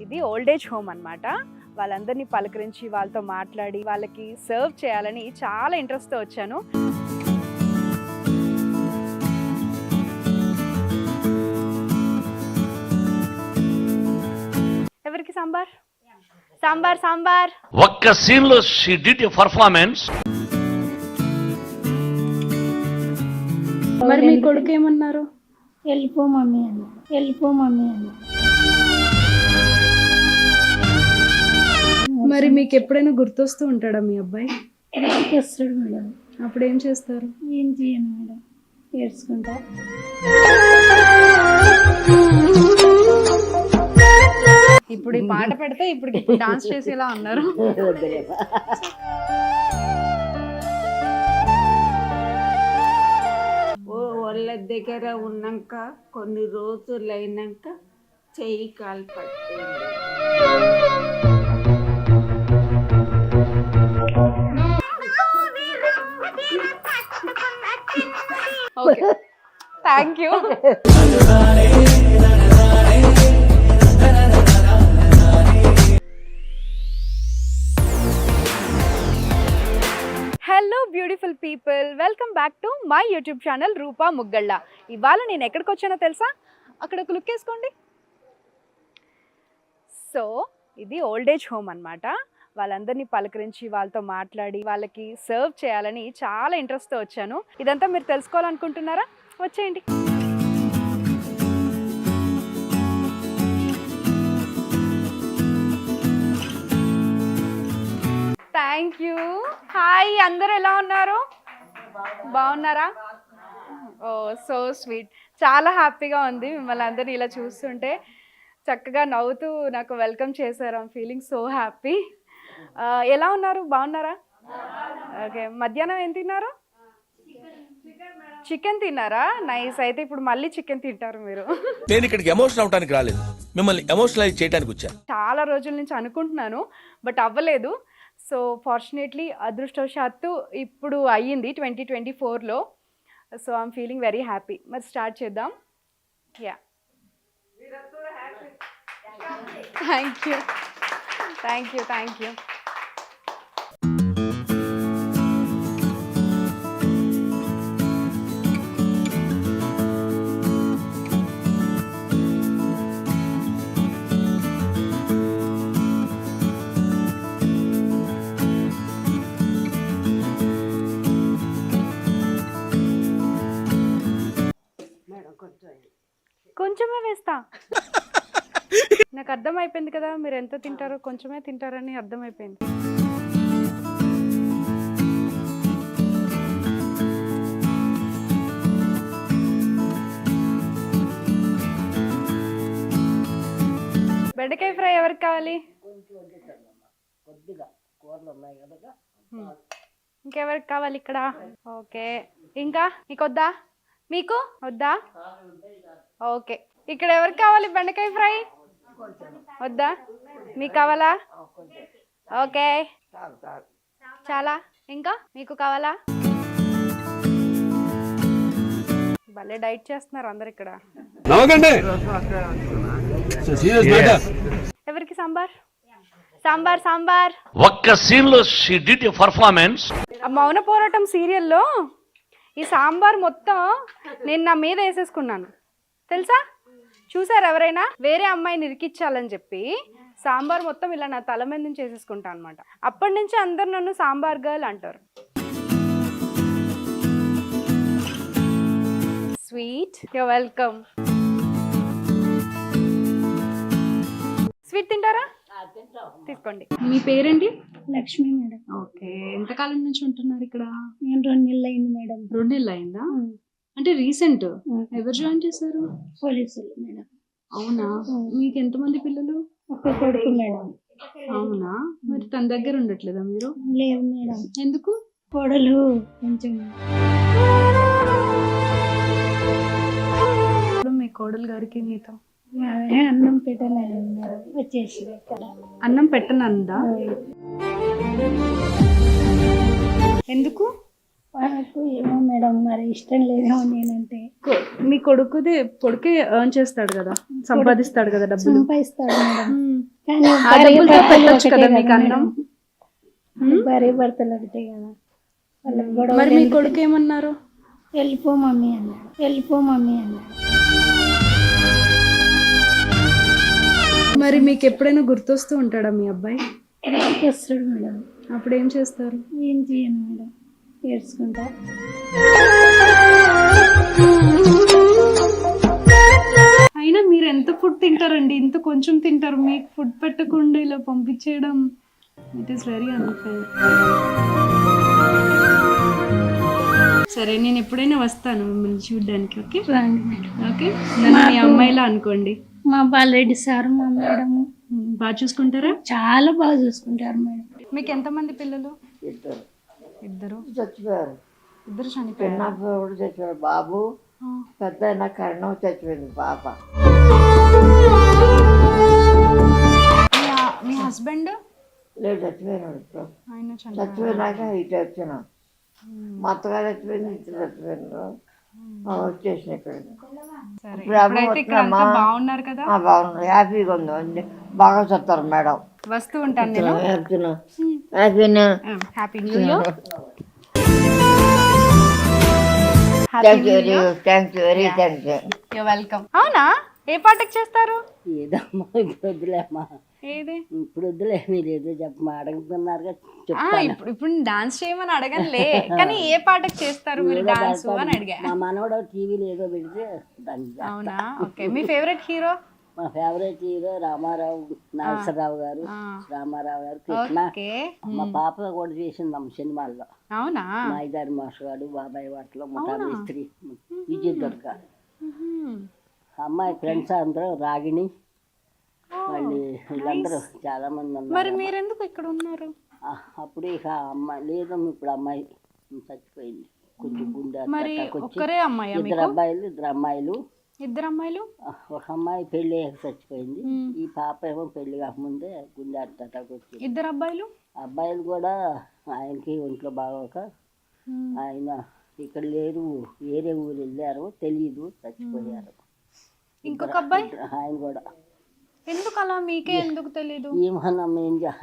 ఇది old age home అన్నమాట. వాళ్ళందరినీ పలకరించి వాళ్ళతో మాట్లాడి వాళ్ళకి సర్వ్ చేయాలని చాలా ఇంట్రెస్ట్తో వచ్చాను. ఎవరికి సాంబార్ సాంబార్ సాంబార్ ఒక్క సీన్ లో షీ డిడ్ ఎ పర్ఫార్మెన్స్. మరి మీ కొడుకు ఏమన్నారు? వెళ్ళిపో మమ్మీ అన్న, వెళ్ళిపో మమ్మీ అన్న. మరి మీకు ఎప్పుడైనా గుర్తొస్తూ ఉంటాడా మీ అబ్బాయి? గుర్తొస్తాడు మేడం. అప్పుడు ఏం చేస్తారు? ఏం చేయను మేడం, ఏడ్చుకుంటా. ఇప్పుడు ఈ పాట పెడితే ఇప్పుడు డాన్స్ చేసేలా ఉన్నారు. వాళ్ళ దగ్గర ఉన్నాక కొన్ని రోజులు అయినాక చెయ్యి కాలు పట్టింది. Okay, thank you. Hello beautiful people, welcome back to my YouTube channel Rupa Muggalla. ఇవాళ నేను ఎక్కడికి వచ్చానో తెలుసా? అక్కడ ఒక లుక్ వేసుకోండి. సో ఇది ఓల్డ్ ఏజ్ హోమ్ అన్నమాట. వాళ్ళందరినీ పలకరించి వాళ్ళతో మాట్లాడి వాళ్ళకి సర్వ్ చేయాలని చాలా ఇంట్రెస్ట్తో వచ్చాను. ఇదంతా మీరు తెలుసుకోవాలనుకుంటున్నారా? వచ్చేయండి. Thank you. హాయ్, అందరూ ఎలా ఉన్నారు? బాగున్నారా? ఓ సో స్వీట్. చాలా హ్యాపీగా ఉంది మిమ్మల్ని అందరినీ ఇలా చూస్తుంటే. చక్కగా నవ్వుతూ నాకు వెల్కమ్ చేశారు. I'm feeling so happy. ఎలా ఉన్నారు? బాగున్నారా? ఓకే, మధ్యాహ్నం ఏం తిన్నారు? చికెన్ తిన్నారా? నైస్. అయితే ఇప్పుడు మళ్ళీ చికెన్ తింటారు మీరు. నేను ఇక్కడికి ఎమోషనల్ అవడానికి రాలేదు, మిమ్మల్ని ఎమోషనలైజ్ చేయడానికి వచ్చాను. చాలా రోజుల నుంచి అనుకుంటున్నాను, బట్ అవ్వలేదు. సో ఫార్చునేట్లీ అదృష్టవశాత్తు ఇప్పుడు అయ్యింది 2024లో. So I'm feeling very happy. మరి స్టార్ట్ చేద్దాం. Yeah, thank you thank you thank you. కొంచెమే వేస్తా. నాకు అర్థమైపోయింది కదా మీరు ఎంత తింటారో. కొంచెమే తింటారని అర్థమైపోయింది. బెండకాయ ఫ్రై ఎవరికి కావాలి? ఇంకెవరికి కావాలి ఇక్కడ? ఓకే, ఇంకా మీకు వద్దా? మీకు వద్దా? ఓకే, ఇక్కడ ఎవరికి కావాలి బెండకాయ ఫ్రై? వద్దా? మీకు కావాలా? ఓకే, చాలా. ఇంకా మీకు కావాలా? భలే డైట్ చేస్తున్నారు అందరు ఇక్కడ. ఎవరికి సాంబార్ సాంబార్ సాంబార్? ఒక్క సీన్ లో షీ డిడ్ ఎ పర్ఫార్మెన్స్. మౌన పోరాటం సీరియల్లో ఈ సాంబార్ మొత్తం నేను నా మీద వేసేసుకున్నాను తెలుసా? చూసారు ఎవరైనా? వేరే అమ్మాయిని ఇరికిచ్చాలని చెప్పి సాంబార్ మొత్తం ఇలా నా తల మీద నుంచి వేసేసుకుంటాను అనమాట. అప్పటి నుంచి అందరు నన్ను సాంబార్ గర్ల్ అంటారు. Sweet, you welcome. స్వీట్ తింటారా? తీసుకోండి. మీ పేరేంటి? లక్ష్మి మేడం. ఓకే, ఎంతకాలం నుంచి ఉంటున్నారు ఇక్కడ? నేను 2 నెలలు అయింది మేడం. 2 నెలలు అయిందా? అంటే రీసెంట్. ఎవరు జాయిన్ చేశారు? పోలీసులు మేడం. అవునా? మీకు ఎంతమంది పిల్లలు? ఒక కొడుకు మేడం. అవునా? మరి తన దగ్గర ఉండట్లేదా మీరు? లేదు మేడం. ఎందుకు? కోడలు కొంచెం. మీ కోడలు గారికి నీతో అన్నం పెట్టలేదు మేడం, వచ్చేసి ఇక్కడ. అన్నం పెట్టనందా? ఎందుకు? వాళ్ళకు ఏమో మేడం మరి ఇష్టం లేదేమో నేనంటే. మీ కొడుకే ఎర్న్ చేస్తాడు కదా, సంపాదిస్తాడు కదా డబ్బులు. సంపాదిస్తాడు మేడం, కానీ ఆ భార్య డబ్బులతో భర్తలు పెట్టొచ్చు ఒకటే కదా కదా మీకు అన్నం. మేడం. భార్య భర్తలు ఒకటే కదా, వాళ్ళకి గొడవ. మరి మీ కొడుకు ఏమన్నారు? వెళ్ళిపో మమ్మీ అన్నాడు, వెళ్ళిపో మమ్మీ అన్నాడు. మరి మీకు ఎప్పుడైనా గుర్తొస్తూ ఉంటాడా మీ అబ్బాయి? వస్తాడు మేడం. అప్పుడు ఏం చేస్తారు? ఏం చేయను మేడం, ఏడ్చుకుంటా. అయినా మీరు ఎంత ఫుడ్ తింటారండి, ఇంత కొంచెం తింటారు, మీకు ఫుడ్ పెట్టకుండా ఇలా పంపించేయడం ఇట్ ఈస్ వెరీ అన్ఫేర్. సరే, నేను ఎప్పుడైనా వస్తాను మిమ్మల్ని చూడడానికి. ఓకే రండి మేడం. ఓకే, నన్ను మీ అమ్మాయిలా అనుకోండి. మా బాలరెడ్డి సార్ మా మేడం బాగా చూసుకుంటారా? చాలా బాగా చూసుకుంటారు మేడం. మీకు ఎంతమంది పిల్లలు? ఇద్దరు చచ్చిపోయారు. ఇద్దరు చనిపోయారు. చిన్నప్పుడు చచ్చిపోయాడు బాబు, పెద్ద అయినా కరణం చచ్చిపోయింది పాప. మీ హస్బెండ్ లేదు, చచ్చిపోయినాడు. ఇప్పుడు ఆయన చచ్చిపోయినాక ఇటు వచ్చినాం. మా అత్తగారు చచ్చిపోయింది, ఇటు చచ్చిపోయినారు. వచ్చేసిన ఇక్కడ. ఇప్పుడు అమ్మ వచ్చినమ్మా. బాగున్నారు కదా? బాగున్నారు, హ్యాపీగా ఉంది, బాగా చెప్తారు మేడం. వస్తూ ఉంటాను నేను. హ్యాపీనా? Happy new year. Thanks very thanks. You welcome. అవునా, ఏ పాటకు చేస్తారు? ఏదమ్మా ఇప్పుడు వద్దులేమ్మా, ఏది ఇప్పుడు వద్దులే, మీరు ఏదో చెప్పమా అడుగుతున్నారుగా ఇప్పుడు డాన్స్ చేయమని అడగనులే, కానీ ఏ పాటకు చేస్తారు మీరు డాన్స్ అని అడిగా. మా మనవడు టీవీలో ఏదో పెడితే దానికి. అవునా, ఓకే. మీ ఫేవరెట్ హీరో? మా ఫేవరెట్ హీరో రామారావు, నాగేశ్వరరావు గారు, రామారావు గారు, కృష్ణ. మా పాప కూడా చేసిందమ్మ సినిమాల్లో. అవునా? మైదారి మాస్గాడు, బాబాయ్ వాటిలో ముఠా మిస్త్రి, విజయ్ దుర్గ. అమ్మాయి ఫ్రెండ్స్ అందరూ రాగిణి, మళ్ళీ వీళ్ళందరూ చాలా మంది ఉన్నారు. మరి మీరెందుకు ఇక్కడ ఉన్నారు? అప్పుడు ఇక అమ్మాయి లేదు, ఇప్పుడు అమ్మాయి చచ్చిపోయింది, కొంచెం గుండె మరి ఒక్కరే అమ్మాయి? ఇద్దరు అబ్బాయిలు, ఇద్దరు అమ్మాయిలు. ఇద్దరు అమ్మాయిలు? ఒక అమ్మాయి పెళ్లి చచ్చిపోయింది, ఈ పాప ఏమో పెళ్లి కాకముందే గుండె అటాక్ వచ్చింది. ఇద్దరు అబ్బాయిలు? అబ్బాయిలు కూడా ఆయనకి ఒంట్లో బాగోక ఆయన ఇక్కడ లేరు, వేరే ఊరు వెళ్ళారు, తెలియదు, చచ్చిపోయారు. ఇంకొక అబ్బాయి? ఆయన కూడా. ఎందుకు అలా, మీకే ఎందుకు తెలీదు? ఏమన్నా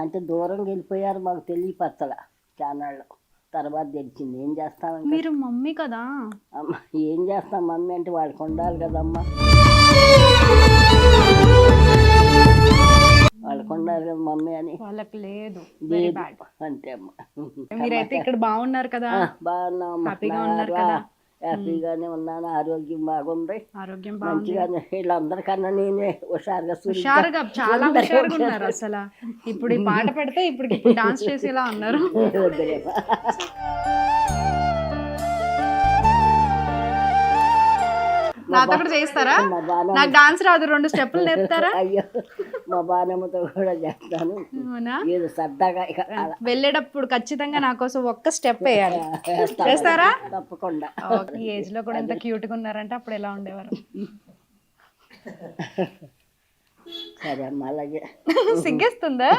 అంటే దూరంగా వెళ్ళిపోయారు, మాకు తెలియపరచల చానాళ్ళు, తర్వాత తెలిసింది. ఏం చేస్తామంటే మీరు మమ్మీ కదా అమ్మ, ఏం చేస్తాం మమ్మీ అంటే వాళ్ళకి ఉండాలి కదమ్మా, వాళ్ళకి ఉండాలి కదా మమ్మీ అని. వాళ్ళకి లేదు, అంతే అమ్మ. మీరైతే ఇక్కడ బాగున్నారు కదా? బాగున్నాం, హ్యాపీగా ఉన్నారు కదా? హ్యాపీగానే ఉన్నాను, ఆరోగ్యం బాగుంది, ఆరోగ్యం మంచిగానే. వీళ్ళందరికన్నా నేనే హుషారుగా చాలా హుషారుగా ఉన్నారు అసలు. ఇప్పుడు ఈ పాట పెడితే ఇప్పుడు డాన్స్ చేసేలా ఉన్నారు. నాతో కూడా చేస్తారా? నాకు డాన్స్ రాదు, 2 స్టెప్పులు నేర్పుతారా? అయ్యో, మా బాణమ్మతో కూడా చేస్తాను, ఏదో సరదాగా. ఇక వెళ్ళేటప్పుడు ఖచ్చితంగా నా కోసం ఒక్క స్టెప్ వేయాలి, చేస్తారా? తప్పకుండా. ఈ ఏజ్ లో కూడా ఎంత క్యూట్ గా ఉన్నారంటే అప్పుడు ఎలా ఉండేవారు? సరే అమ్మ, అలాగే. సిగ్గేస్తుందా?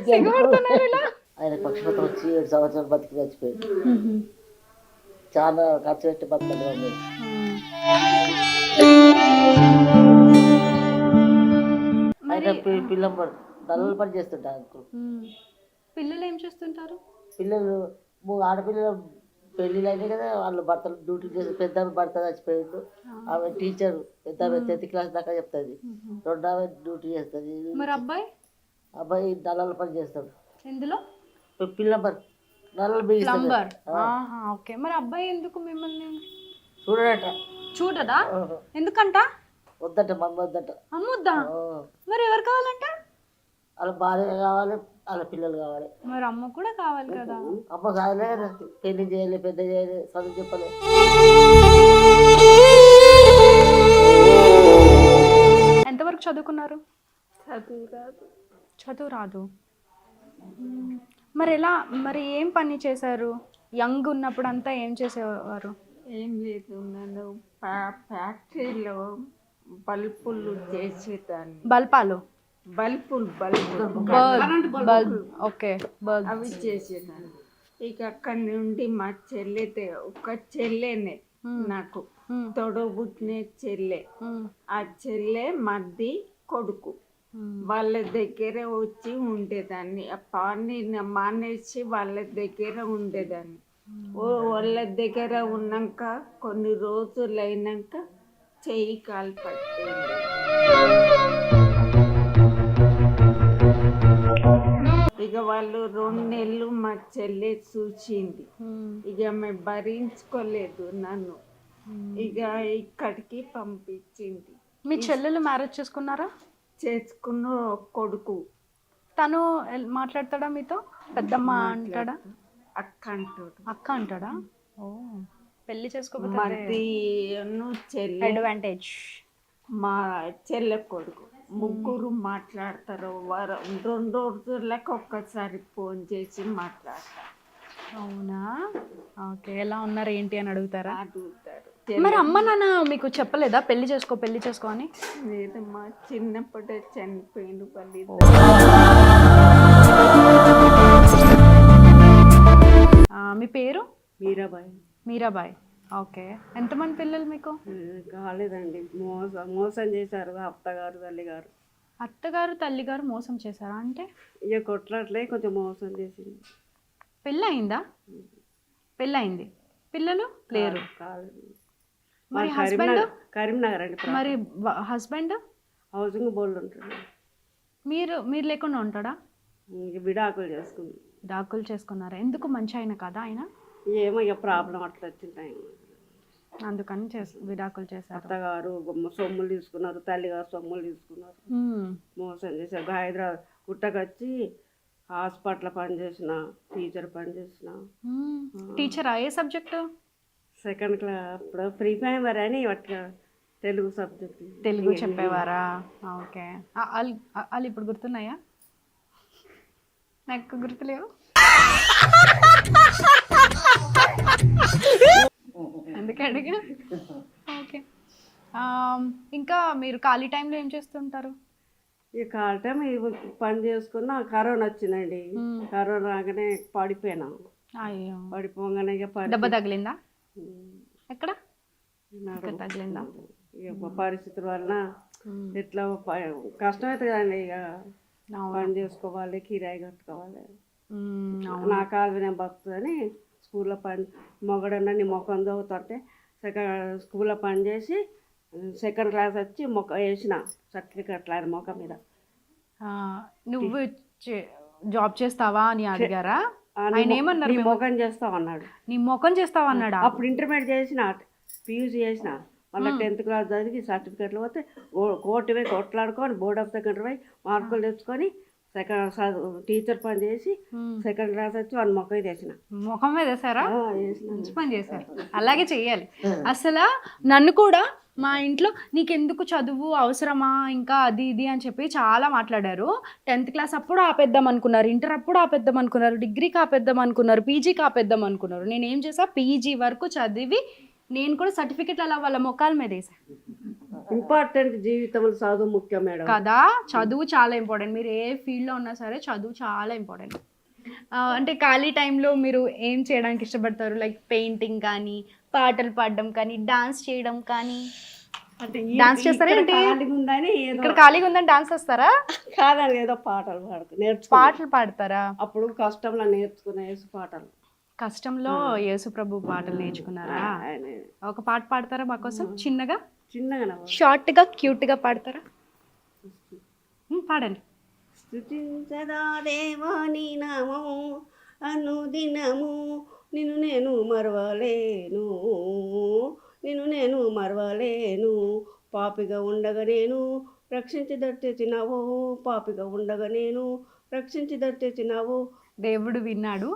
సిగ్గుపడుతున్నారు ఇలా? ఆయన పక్షపతం వచ్చి 7 సంవత్సరాలు బతికి చచ్చిపోయింది, చాలా ఖర్చు పెట్టి బతకడం ఉంది. ఆయన పిల్లలు దళాల పని చేస్తుంటారు. పిల్లలు ఏం చేస్తుంటారు? పిల్లలు ఆడపిల్లలు పెళ్ళిళ్ళు అయినాయి కదా, వాళ్ళు భర్తలు డ్యూటీ చేసి, పెద్ద భర్త చచ్చిపోయిండు, ఆమె టీచర్, పెద్ద 10th క్లాస్ దాకా చెప్తుంది, 2 ఆమె డ్యూటీ చేస్తుంది. మరి అబ్బాయి దళాల పని చేస్తాడు. ఎందులో? ప్లంబర్, నల్లలు బిగిస్తాడు. ఓకే. మరి అబ్బాయి ఎందుకు మిమ్మల్ని చూడట? ఎందుకంట? వద్దట, మమ్మీ వద్దట. అమ్మొద్దా? మరి ఎవరు కావాలంట? వాళ్ళ భార్య కావాలి, వాళ్ళ పిల్లలు కావాలి. మరి అమ్మ కూడా కావాలి కదా? అమ్మ కావాలే కదా, పెళ్లి చేయాలి, పెద్ద చేయాలి, చదువు చెప్పాలి. ఎంతవరకు చదువుకున్నారు? చదువు రాదు. మరి ఏం పని చేశారు? యంగ్ ఉన్నప్పుడు అంతా ఏం చేసేవారు? ఏం లేదు, నేను ఫ్యాక్టరీలో బల్బులు చేసేదాన్ని. బల్పాలు? బల్బులు బల్బులు బల్బ్ ఓకే బల్బ్ అవి చేసేదాన్ని. ఇక అక్కడి నుండి మా ఒక చెల్లెనే నాకు తొడబుట్టిన చెల్లె. ఆ చెల్లె మధ్య కొడుకు వాళ్ళ దగ్గర వచ్చి ఉండేదాన్ని. ఆ పాని మానేసి వాళ్ళ దగ్గర ఉండేదాన్ని. వాళ్ళ దగ్గర ఉన్నాక కొన్ని రోజులు అయినాక చెయ్యి కాలు పట్టింది. ఇక వాళ్ళు 2 నెలలు మా చెల్లె చూసింది. ఇక మేము భరించుకోలేదు నన్ను. ఇక ఇక్కడికి పంపించింది. మీ చెల్లెలు మ్యారేజ్ చేసుకున్నారా? చేసుకున్న కొడుకు తను మాట్లాడతాడా మీతో? పెద్దమ్మ అంటాడా? అక్క అంటాడు. అక్క అంటాడా? ఓ పెళ్లి చేసుకోకపోతే మధ్యను చెల్లె అడ్వాంటేజ్. మా చెల్లె కొడుకు ముగ్గురు మాట్లాడతారు. 2 రోజులకు ఒక్కసారి ఫోన్ చేసి మాట్లాడతారు. అవునా? ఓకే. ఎలా ఉన్నారు ఏంటి అని అడుగుతారా? అడుగుతారు. మరి అమ్మ నాన్న మీకు చెప్పలేదా పెళ్లి చేసుకో అని? లేదు, మా చిన్నప్పుడే చనిపోయింది పల్లి. మీ పేరు? మీరాబాయి. మీరాబాయ్. ఓకే. ఎంతమంది పిల్లలు మీకు? కాలేదండి, మోసం చేశారు అత్తగారు తల్లిగారు. అత్తగారు తల్లిగారు మోసం చేశారా? అంటే ఇక కొట్లాట్లే కొంచెం మోసం చేసింది. పెళ్ళయిందా? పెళ్ళయింది. పిల్లలు లేరు? కాలేదు. మరి హస్బెండ్? కరీంనగర్ అండి. మరి హస్బెండ్ హౌసింగ్ బోర్డు ఉంటాడు. మీరు లేకుండా ఉంటాడా? ఇక విడాకులు చేసుకుంది. డాకులు చేసుకున్నారా? ఎందుకు? మంచి ఆయన కదా ఆయన? ఏమో ఇక ప్రాబ్లం అట్లా వచ్చింటాయి, అందుకని విడాకులు చేశారు. అత్తగారు సొమ్ములు తీసుకున్నారు, తల్లిగారు సొమ్ములు తీసుకున్నారు, మోసం చేశారు. హైదరాబాద్ గుట్టకొచ్చి హాస్పిటల్ పనిచేసిన, టీచర్ పనిచేసిన. టీచరా? ఏ సబ్జెక్టు? 2nd class. అప్పుడు ప్రీ ప్రైమరీ అని వాటిగా తెలుగు సబ్జెక్ట్. తెలుగు చెప్పేవారా? ఓకే. వాళ్ళు ఇప్పుడు గుర్తున్నాయా? నాకు గుర్తులేవు. అందుకే అడిగా. ఓకే. ఇంకా మీరు ఖాళీ టైంలో ఏం చేస్తుంటారు? ఈ కాలటం పని చేసుకున్న కరోనా వచ్చిందండి. కరోనా రాగానే పడిపోయినా. అయ్యో. పడిపోగానే ఇక దెబ్బ తగిలిందా? ఎక్కడ తగిలిందా? ఇక పరిస్థితుల వలన ఎట్లా కష్టమవుతుంది కదండి. ఇక పని చేసుకోవాలి, కిరాయి కట్టుకోవాలి. నా కాలు నేను బతుందని స్కూల్లో పని మొగడన్నా నీ ముఖం చదువుతుంటే స్కూల్లో పని చేసి 2nd క్లాస్ వచ్చి వేసిన సర్టిఫికెట్లు ఆయన ముఖం మీద. నువ్వు జాబ్ చేస్తావా అని అడిగారా? ఆయన ఏమన్నారు? నీ ముఖం చేస్తావన్నాడు. నీ ముఖం చేస్తావన్నాడా? అప్పుడు ఇంటర్మీడియట్ చేసిన, పీయూసీ చేసిన, మళ్ళీ 10th క్లాస్ చదివి సర్టిఫికెట్లు పోతే కోర్టు పోయి కొట్లాడుకొని బోర్డ్ ఆఫ్ సెకండరీ పోయి మార్కులు తెచ్చుకొని టీచర్ పని చేసి 2nd క్లాస్ వచ్చి వాళ్ళ ముఖం చేసిన. ముఖం మీద వేసారా? మంచి పని చేశారు. అలాగే చెయ్యాలి. అసలు నన్ను కూడా మా ఇంట్లో నీకెందుకు చదువు అవసరమా ఇంకా అది ఇది అని చెప్పి చాలా మాట్లాడారు. 10th క్లాస్ అప్పుడు ఆపేద్దాం అనుకున్నారు, ఇంటర్ అప్పుడు ఆపేద్దాం అనుకున్నారు, డిగ్రీకి ఆపేద్దాం అనుకున్నారు, పీజీకి ఆపేద్దాం అనుకున్నారు. నేను ఏం చేసా, పీజీ వరకు చదివి నేను కూడా సర్టిఫికెట్లు అలా వాళ్ళ మొక్కల మీద వేసా. ఇంపార్టెంట్ జీవితంలో చదువు ముఖ్యం మేడం కదా. చదువు చాలా ఇంపార్టెంట్. మీరు ఏ ఫీల్డ్లో ఉన్నా సరే చదువు చాలా ఇంపార్టెంట్. అంటే ఖాళీ టైంలో మీరు ఏం చేయడానికి ఇష్టపడతారు? లైక్ పెయింటింగ్ కానీ, పాటలు పాడడం కానీ, డాన్స్ చేయడం కానీ. అంటే డాన్స్ చేస్తారా ఏంటి? ఉందని ఇక్కడ ఖాళీగా ఉందని డాన్స్ చేస్తారా? కాదని ఏదో పాటలు పాటలు పాడతారా? అప్పుడు కష్టంలో నేర్చుకునే పాటలు. కష్టంలో యేసు ప్రభు పాటలు నేర్చుకున్నారా? ఒక పాట పాడతారా మా కోసం? చిన్నగా షార్ట్గా క్యూట్గా పాడతారా? పాడండి. స్తుతించదా దేవా నీ నామము అనుదినము, నిన్ను నేను మరవలేను, నిన్ను నేను మరవలేను. పాపిగా ఉండగా నేను రక్షించి దట్టెచ్చినావు, పాపిగా ఉండగా నేను రక్షించి దట్టెచ్చినావు. దేవుడు విన్నాడు.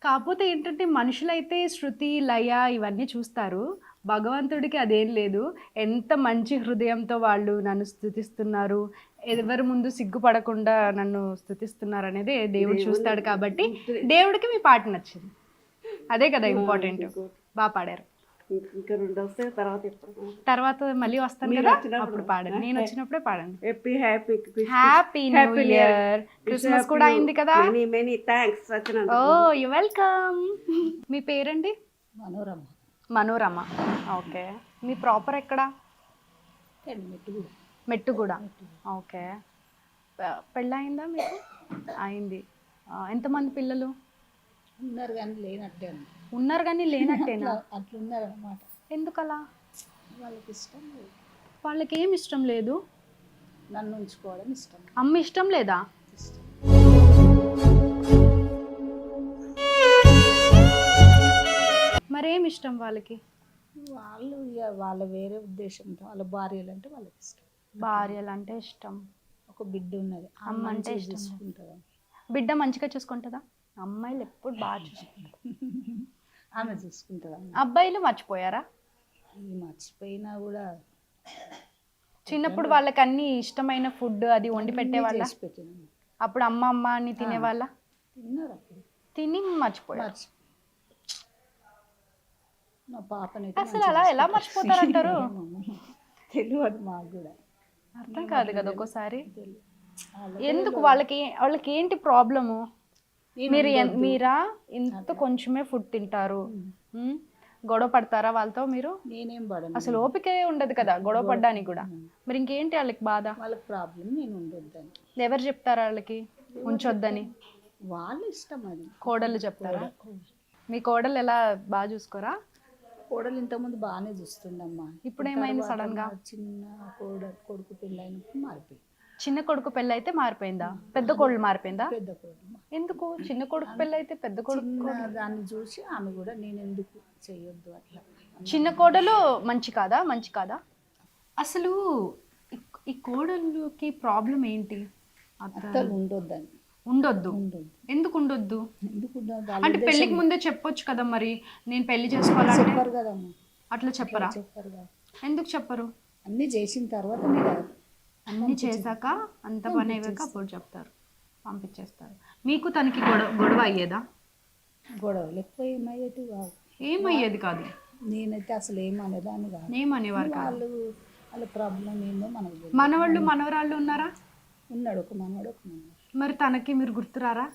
కాకపోతే ఏంటంటే మనుషులైతే శృతి లయ ఇవన్నీ చూస్తారు, భగవంతుడికి అదేం లేదు. ఎంత మంచి హృదయంతో వాళ్ళు నన్ను స్తుతిస్తున్నారు, ఎవరి ముందు సిగ్గుపడకుండా నన్ను స్తుతిస్తున్నారు అనేది దేవుడు చూస్తాడు. కాబట్టి దేవుడికి మీ పాట నచ్చింది, అదే కదా ఇంపార్టెంట్. బాగా పాడారు. ఇంకా 2 వస్తే తర్వాత చెప్తాను. తర్వాత మళ్ళీ వస్తాను మీరు కదా వచ్చినప్పుడు. అప్పుడు పాడండి, నేను వచ్చినప్పుడే పాడండి. Happy happy new year. Christmas కూడా అయింది కదా. మెనీ థ్యాంక్స్ ఓ వచ్చినందుకు. You welcome. మీ పేరండి? మనోరమ్మ మనోరమ. ఓకే. మీ ప్రాపర్ ఎక్కడ? మెట్టుగూడ. ఓకే. పెళ్ళయిందా మీకు? అయింది. ఎంతమంది పిల్లలు ఉన్నారు కానీ లేనట్టే ఉన్నారు? కానీ లేనట్టేనా? అట్లున్నారు అన్నమాట. ఎందుకలా? వాళ్ళకి ఇష్టం లేదు, వాళ్ళకి ఏం ఇష్టం లేదు? నన్ను ఉంచుకోవడం ఇష్టం. అమ్మ ఇష్టం లేదా? మరేం ఇష్టం వాళ్ళకి? వాళ్ళు ఇక వాళ్ళ వేరే ఉద్దేశంతో వాళ్ళ భార్యలు అంటే వాళ్ళకి ఇష్టం. భార్యలు అంటే ఇష్టం. ఒక బిడ్డ ఉన్నది, అమ్మ అంటే ఇష్టం. చూసుకుంటుందా, బిడ్డ మంచిగా చూసుకుంటుందా? అమ్మాయిలు ఎప్పుడు బాగా చూసుకుంటారు. ఆమె చూసుకుంటుందా. అబ్బాయిలు మర్చిపోయారా? ఈ మర్చిపోయినా కూడా చిన్నప్పుడు వాళ్ళకి అన్ని ఇష్టమైన ఫుడ్ అది వండి పెట్టేవాళ్ళ? చేసి పెట్టినాను. అప్పుడు అమ్మ అమ్మ అని తినేవాళ్ళ? తిన్నారు అప్పుడు. తిని మర్చిపోయారు. మా పాపని అసలు అలా ఎలా మర్చిపోతారంటారు? తెలియదు మాకు కూడా, అర్థం కాదు కదా ఒక్కోసారి. ఎందుకు వాళ్ళకి ఏంటి ప్రాబ్లము? మీరా ఇంత కొంచెమే ఫుడ్ తింటారు, గొడవ పడతారా వాళ్ళతో మీరు? నేనేం పడను, అసలు ఓపికే ఉండదు కదా గొడవ పడ్డానికి కూడా. మరి ఇంకేంటి వాళ్ళకి బాధ? వాళ్ళకి ప్రాబ్లం నేను ఉండొద్దని. ఎవరు చెప్తారా వాళ్ళకి ఉంచొద్దని? వాళ్ళ ఇష్టం అది. కోడళ్ళు చెప్తారా? మీ కోడలు ఎలా బాగా చూసుకోరా? కోడలు ఇంతకుముందు బాగానే చూస్తుండమ్మా. ఇప్పుడు ఏమైంది తర్వాత సడన్ గా? మా చిన్న కొడుకు పెళ్ళైనప్పుడు మారిపోయింది. చిన్న కొడుకు పెళ్ళి అయితే మారిపోయిందా? పెద్ద కోడలు మారిపోయిందా? పెద్ద కోడలు ఎందుకు? చిన్న కొడుకు పెళ్ళి అయితే పెద్ద కొడుకు. చిన్న దాన్ని చూసి ఆమె కూడా నేను ఎందుకు చేయొద్దు అట్లా. చిన్న కోడలు మంచి కాదా? మంచి కాదా? అసలు ఈ కోడళ్ళకి ప్రాబ్లం ఏంటి? అత్తలు ఉండొద్దని. ఉండొద్దు. ఎందుకు ఉండొద్దు? ఎందుకు ఉండొద్దు? అంటే పెళ్లికి ముందే చెప్పొచ్చు కదా, మరి నేను పెళ్లి చేసుకోవాలంటే. చెప్పరు కదమ్మా. అట్లా చెప్పరా? చెప్పరు కదా. ఎందుకు చెప్పరు? అన్నీ చేసిన తర్వాతనే కదా. అన్ని చేశాక అంత పని అయ్యాక అప్పుడు చెప్తారు, పంపించేస్తారు. మీకు తనకి గొడవ అయ్యేదా? గొడవలు ఎక్కువ ఏమయ్యేది కాదు. ఏమయ్యేది కాదు. నేనైతే అసలు ఏమనేదాన్ని కాదు. ఏమనేవారు కాదు. వాళ్ళ ప్రాబ్లం ఏందో మనకు తెలియదు. మనవాళ్ళు మనవరాళ్ళు ఉన్నారా? ఉన్నాడు ఒక మనవాడు, ఒక మనవాడు. మరి తనకి మీరు గుర్తురారా?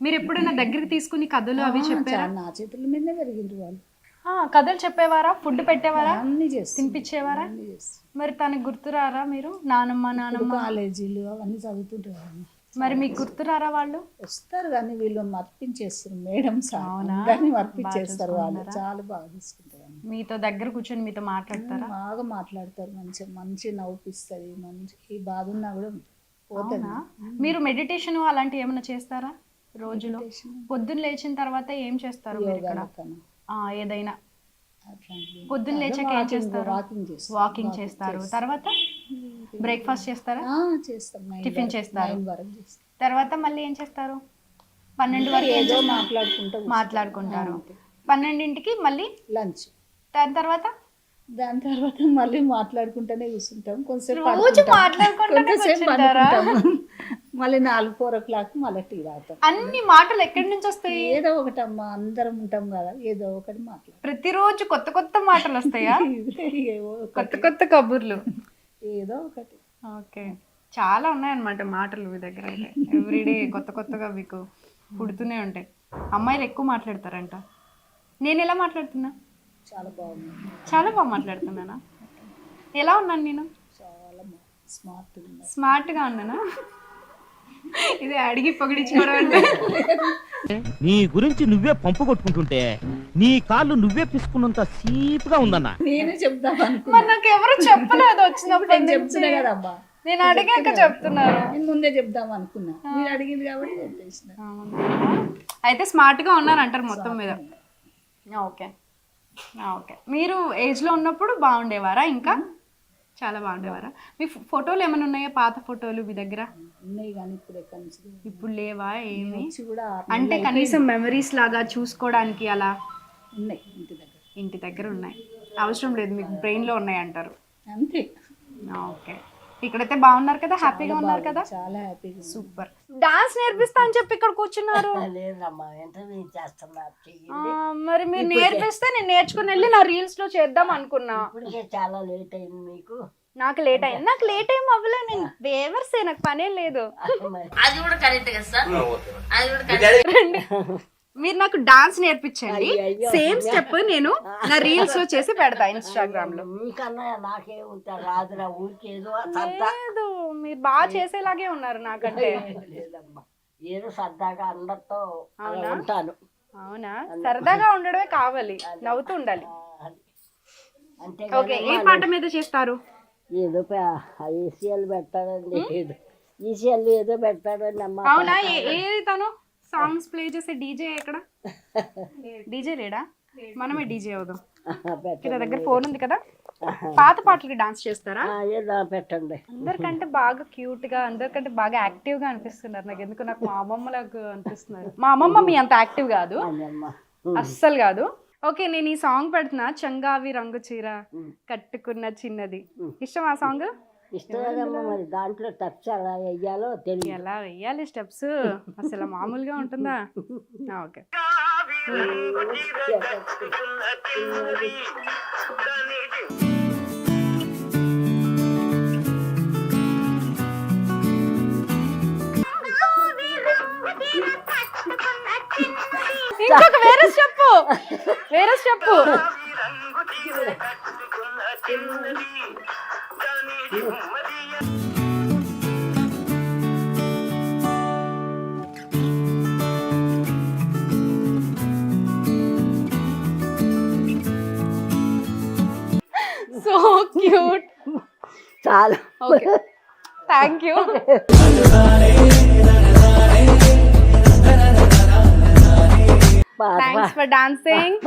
మీరు ఎప్పుడైనా దగ్గరికి తీసుకుని కథలు అవి చెప్పారా? నా చేతుల మీదనే పెరిగిండ్రు వాళ్ళు. కథలు చెప్పేవారా? ఫుడ్ పెట్టేవారా? అన్నీ చేస్తారు, తినిపించేవారా? అన్నీ చేస్తారు. మరి తనకు గుర్తురారా మీరు? నానమ్మ కాలేజీలు అవన్నీ చదువుతుంటారు. మరి మీకు గుర్తురారా వాళ్ళు? వస్తారు కానీ వీళ్ళు మర్పించేస్తారు మేడం అందరినీ మర్పించేస్తారు. వాళ్ళు చాలా బాగా చూసుకుంటారు. మీతో దగ్గర కూర్చొని మీతో మాట్లాడతారా? బాగా మాట్లాడతారు, మంచి నవ్వుపిస్తుంది. మంచి ఈ బాధ ఉన్నా కూడా పోతుంది. మీరు మెడిటేషన్ అలాంటివి ఏమైనా చేస్తారా రోజులో? పొద్దున్న లేచిన తర్వాత ఏం చేస్తారు మీరు ఇక్కడ? ఏదైనా పొద్దున్న లేచాక ఏం చేస్తారు? వాకింగ్ చేస్తారు. తర్వాత బ్రేక్ఫాస్ట్ చేస్తారా? టిఫిన్ చేస్తారు. తర్వాత మళ్ళీ ఏం చేస్తారు? 12 వరకు ఏదో మాట్లాడుకుంటారు. 12ంటికి మళ్ళీ లంచ్. దాని తర్వాత మళ్ళీ మాట్లాడుకుంటూనే కూర్చుంటాం. కొంచెంసేపు మళ్ళీ 4-4 o'clock మళ్ళీ టీ తాగుతాం. అన్ని మాటలు ఎక్కడి నుంచి వస్తాయి? ఏదో ఒకటమ్మా, అందరం ఉంటాం కదా, ఏదో ఒకటి మాట్లాడు. ప్రతిరోజు కొత్త కొత్త మాటలు వస్తాయా? కొత్త కొత్త కబుర్లు ఏదో ఒకటి. ఓకే. చాలా ఉన్నాయన్నమాట మాటలు మీ దగ్గర అయితే. ఎవ్రీడే కొత్త కొత్తగా మీకు పుడుతూనే ఉంటాయి. అమ్మాయిలు ఎక్కువ మాట్లాడతారంట. నేను ఎలా మాట్లాడుతున్నా? చాలా బాగుంది. చాలా బాగా మాట్లాడుతున్నానా? ఎలా ఉన్నాను నేను? చాలా స్మార్ట్గా ఉన్నానా? ఇదే అడిగి పొగిడించుకోవడం. నీ గురించి నువ్వే పంపు కొట్టుకుంటుంటే నీ కాళ్ళు నువ్వే పిసుకున్నంత సీపుగా ఉందన్నా. నేనే చెప్తాను మరి నాకు ఎవరు చెప్పలేదు వచ్చినప్పుడు. చెప్తున్నా కదమ్మా, నేను అడిగాక చెప్తున్నారు. నేను ముందే చెప్దాం అనుకున్నా, మీరు అడిగింది కాబట్టి చెప్పేసిన. అయితే స్మార్ట్గా ఉన్నాను అంటారు మొత్తం మీద. ఓకే. ఓకే. మీరు ఏజ్లో ఉన్నప్పుడు బాగుండేవారా? ఇంకా చాలా బాగుండేవారా? మీ ఫోటోలు ఏమైనా ఉన్నాయా? పాత ఫోటోలు మీ దగ్గర ఉన్నాయి కానీ ఇప్పుడు ఎక్కడి నుంచి ఇప్పుడు లేవా? ఏమి కూడా అంటే కనీసం మెమరీస్ లాగా చూసుకోవడానికి అలా ఉన్నాయి. ఇంటి దగ్గర ఉన్నాయి. అవసరం లేదు, మీకు బ్రెయిన్లో ఉన్నాయి అంటారు. అంతే. ఓకే. ఇక్కడైతే బాగున్నారు కదా, హ్యాపీగా ఉన్నారు కదా? చాలా హ్యాపీగా సూపర్. డాన్స్ నేర్పిస్తా అని చెప్పి ఇక్కడ కూర్చున్నారు. లేదమ్మా ఇంటర్వ్యూ చేస్తున్నారు మరి మీరు నేర్పిస్తే నేను నేర్చుకుని వెళ్ళి నా రీల్స్ లో చేద్దాం అనుకున్నా. ఇప్పటికే చాలా లేట్ అయింది మీకు. నాకు లేట్ అయింది. నాకు లేట్ ఏం అవ్వలే, నేను వేవర్సే, నాకు పనేం లేదు. రండి. మీరు నాకు డాన్స్ నేర్పించండి, సేమ్ స్టెప్ నేను నా రీల్స్ లో చేసి పెడతా ఇన్స్టాగ్రామ్ లో. మీకన్నా నాకే ఉంటారు రాదురా ఊరికి ఏదో సరదా. లేదు, మీరు బాగా చేసేలాగే ఉన్నారు నాకంటే. లేదమ్మా ఏదో సరదాగా అందరితో అలా ఉంటాను. అవునా, సరదాగా ఉండడమే కావాలి, నవ్వుతూ ఉండాలి. అంటే ఓకే, ఏ పాట మీద చేస్తారు? ఏదో ఈసీఎల్ పెట్టాడండి, ఏదో ఈసీఎల్ ఏదో పెట్టాడండి అమ్మ. అవునా, ఏది తను సాంగ్స్ ప్లే చేసే డీజే ఎక్కడ? డీజే లేడా? మనమే డీజే అవుదాం. ఇక్కడ దగ్గర ఫోన్ ఉంది కదా. పాత పాటలకి డాన్స్ చేస్తారా? ఏదో పెట్టండి. అందరికంటే బాగా క్యూట్ గా, అందరికంటే బాగా యాక్టివ్ గా అనిపిస్తున్నారు నాకు. ఎందుకు నాకు మా అమ్మమ్మలకు అనిపిస్తున్నారు. మా అమ్మమ్మ మీ అంత యాక్టివ్ కాదు, అస్సలు కాదు. ఓకే, నేను ఈ సాంగ్ పెడుతున్నా, చంగావి రంగు చీర కట్టుకున్న చిన్నది. ఇష్టం ఆ సాంగ్? ఇష్టమేనమ్మా, మరి దాంట్లో స్టెప్స్ ఎలా వెయ్యాలో తెలియదు. ఎలా వెయ్యాలి స్టెప్స్, అసలు మామూలుగా ఉంటుందా? ఓకే. ఇంకొక వేరే స్టెప్, వేరే స్టెప్. So cute. చాలా. Okay, thank you. Thanks for dancing.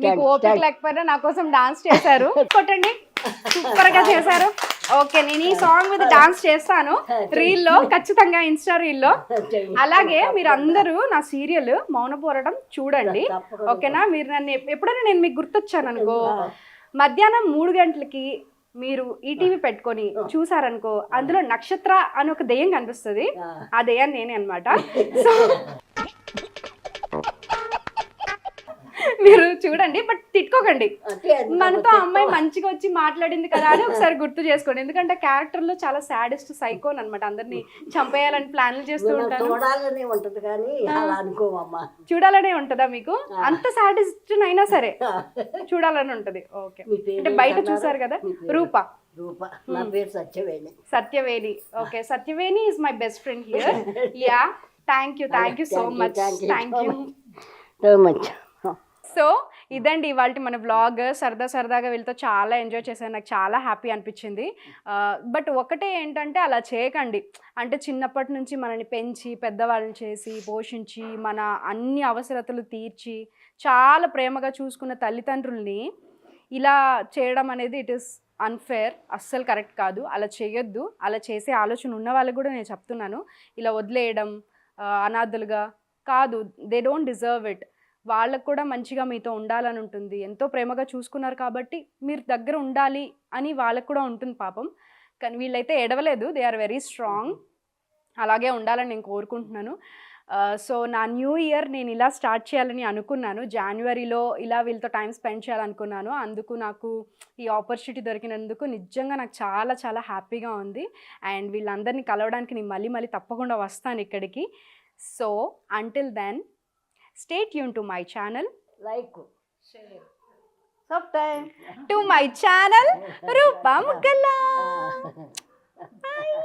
మీకు ఓపిక లేకపోయినా నా కోసం డాన్స్ చేశారు. కొట్టండి, సూపర్ గా చేశారు. ఓకే, నేను ఈ సాంగ్ మీద డాన్స్ చేస్తాను రీల్ లో, ఖచ్చితంగా ఇన్స్టా రీల్ లో. అలాగే మీరు అందరూ నా సీరియల్ మౌన పోరాటం చూడండి, ఓకేనా? మీరు నన్ను ఎప్పుడైనా నేను మీకు గుర్తొచ్చాను అనుకో, మధ్యాహ్నం 3 గంటలకి మీరు ఈటీవీ పెట్టుకొని చూసారనుకో, అందులో నక్షత్ర అని ఒక దెయ్యం కనిపిస్తుంది. ఆ దెయ్యం నేనే అనమాట. సో మీరు చూడండి, బట్ తిట్టుకోకండి. మనతో అమ్మాయి మంచిగా వచ్చి మాట్లాడింది కదా అని ఒకసారి గుర్తు చేసుకోండి. ఎందుకంటే క్యారెక్టర్ లో చాలా సాడెస్ట్ సైకోన్ అనమాట. అందరినీ చంపేయాలని ప్లాన్లు చేస్తూ ఉంటాను. చూడాలనే ఉంటది కానీ అలా అనుకోవమ్మా. చూడాలనే ఉంటదా మీకు? అంత సాడెస్ట్ అయినా సరే చూడాలని ఉంటది. ఓకే, అంటే బయట చూసారు కదా. రూప, నా పేరు Satyaveni. Satyaveni. Okay, Satyaveni is my best friend here. Yeah, thank you so much. Thank you so much. So ఇదండి ఇవాళ మన వ్లాగ్. సరదాగా వీళ్ళతో చాలా ఎంజాయ్ చేశాను, నాకు చాలా హ్యాపీ అనిపించింది. బట్ ఒకటే ఏంటంటే, అలా చేయకండి. అంటే చిన్నప్పటి నుంచి మనల్ని పెంచి పెద్దవాళ్ళని చేసి పోషించి మన అన్ని అవసరతలు తీర్చి చాలా ప్రేమగా చూసుకున్న తల్లిదండ్రుల్ని ఇలా చేయడం అనేది ఇట్ ఈస్ అన్ఫేర్, అస్సలు కరెక్ట్ కాదు. అలా చేయొద్దు. అలా చేసే ఆలోచన ఉన్న వాళ్ళకి కూడా నేను చెప్తున్నాను, ఇలా వదిలేయడం అనాథలుగా కాదు. They don't deserve it. వాళ్ళకు కూడా మంచిగా మీతో ఉండాలని ఉంటుంది. ఎంతో ప్రేమగా చూసుకున్నారు కాబట్టి మీరు దగ్గర ఉండాలి అని వాళ్ళకు కూడా ఉంటుంది పాపం. కానీ వీళ్ళైతే ఎడవలేదు, దే ఆర్ వెరీ స్ట్రాంగ్. అలాగే ఉండాలని నేను కోరుకుంటున్నాను. సో నా న్యూ ఇయర్ నేను ఇలా స్టార్ట్ చేయాలని అనుకున్నాను. జనవరిలో ఇలా వీళ్ళతో టైం స్పెండ్ చేయాలనుకున్నాను. అందుకు నాకు ఈ ఆపర్చునిటీ దొరికినందుకు నిజంగా నాకు చాలా చాలా హ్యాపీగా ఉంది. అండ్ వీళ్ళందరినీ కలవడానికి నేను మళ్ళీ తప్పకుండా వస్తాను ఇక్కడికి. So until then, stay tuned to my channel, like, share, subscribe to my channel Rupa Muggala. Bye.